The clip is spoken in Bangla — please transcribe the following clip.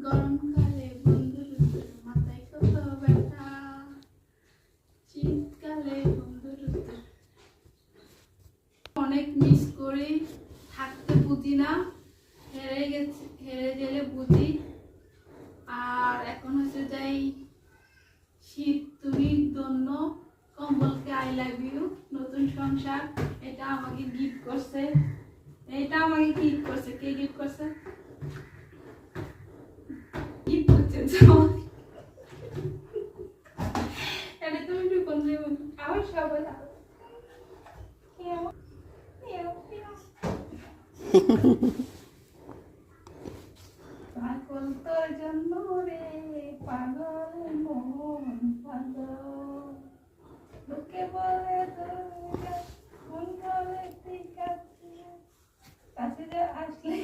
গরমকালে বন্ধুর উত্তর মাথায় কত ব্যথা, শীতকালে বন্ধুর উত্তর। অনেক মিস করি, থাকতে বুঝি না, হেরে গেলে বুঝি। আর এখন হচ্ছে যাই শীত তুমি ধন্য, কম্বলকে আই লাভ ইউ, নতুন সংসার। এটা আমাকে গিফট করছে, কে গিফট করছে? গিফট করছে এটা তুমি একটু কোন দেবেন আমার সবাই পাগল তোর জন্য রে, পাগল মন পাগল, লোকে বলে মন বলে ঠিক আছে, কাছে আসলে